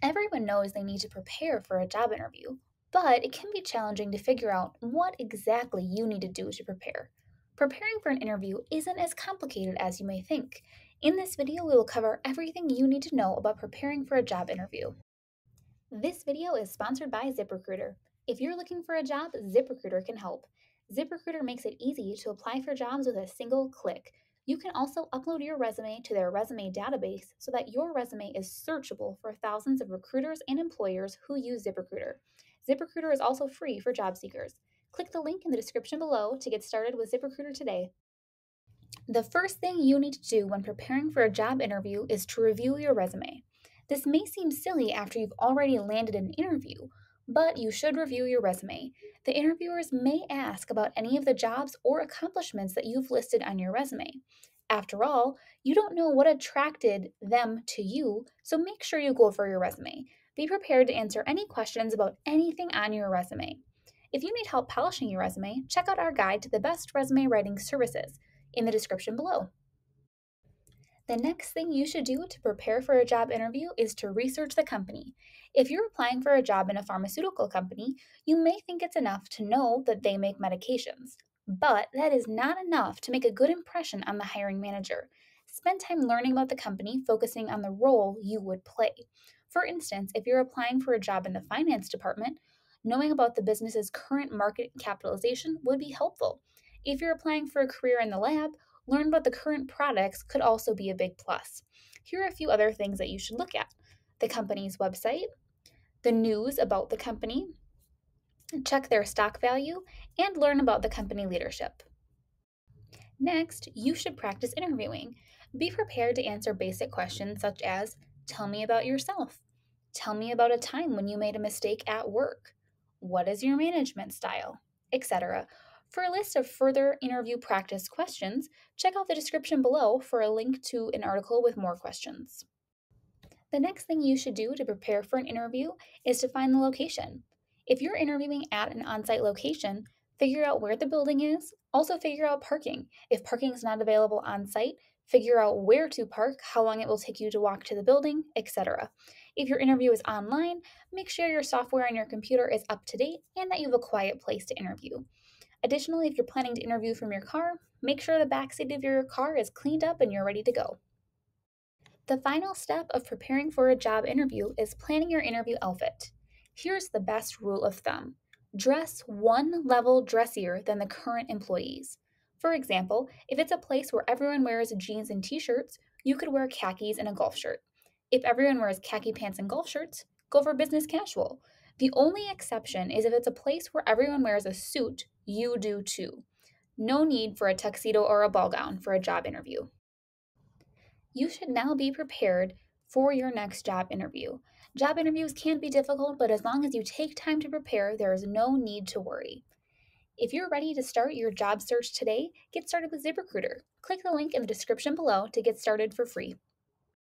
Everyone knows they need to prepare for a job interview, but it can be challenging to figure out what exactly you need to do to prepare. Preparing for an interview isn't as complicated as you may think. In this video, we will cover everything you need to know about preparing for a job interview. This video is sponsored by ZipRecruiter. If you're looking for a job, ZipRecruiter can help. ZipRecruiter makes it easy to apply for jobs with a single click. You can also upload your resume to their resume database so that your resume is searchable for thousands of recruiters and employers who use ZipRecruiter. ZipRecruiter is also free for job seekers. Click the link in the description below to get started with ZipRecruiter today. The first thing you need to do when preparing for a job interview is to review your resume. This may seem silly after you've already landed an interview, but you should review your resume. The interviewers may ask about any of the jobs or accomplishments that you've listed on your resume. After all, you don't know what attracted them to you, so make sure you go over your resume. Be prepared to answer any questions about anything on your resume. If you need help polishing your resume, check out our guide to the best resume writing services in the description below. The next thing you should do to prepare for a job interview is to research the company. If you're applying for a job in a pharmaceutical company, you may think it's enough to know that they make medications. But that is not enough to make a good impression on the hiring manager. Spend time learning about the company, focusing on the role you would play. For instance, if you're applying for a job in the finance department, knowing about the business's current market capitalization would be helpful. If you're applying for a career in the lab, learn about the current products could also be a big plus. Here are a few other things that you should look at: the company's website, the news about the company, check their stock value, and learn about the company leadership. Next, you should practice interviewing. Be prepared to answer basic questions such as, tell me about yourself. Tell me about a time when you made a mistake at work. What is your management style? Etc. For a list of further interview practice questions, check out the description below for a link to an article with more questions. The next thing you should do to prepare for an interview is to find the location. If you're interviewing at an on site location, figure out where the building is. Also, figure out parking. If parking is not available on site, figure out where to park, how long it will take you to walk to the building, etc. If your interview is online, make sure your software on your computer is up to date and that you have a quiet place to interview. Additionally, if you're planning to interview from your car, make sure the backseat of your car is cleaned up and you're ready to go. The final step of preparing for a job interview is planning your interview outfit. Here's the best rule of thumb: dress one level dressier than the current employees. For example, if it's a place where everyone wears jeans and t shirts, you could wear khakis and a golf shirt. If everyone wears khaki pants and golf shirts, go for business casual. The only exception is if it's a place where everyone wears a suit, you do too. No need for a tuxedo or a ball gown for a job interview. You should now be prepared for your next job interview. Job interviews can be difficult, but as long as you take time to prepare, there is no need to worry. If you're ready to start your job search today, get started with ZipRecruiter. Click the link in the description below to get started for free.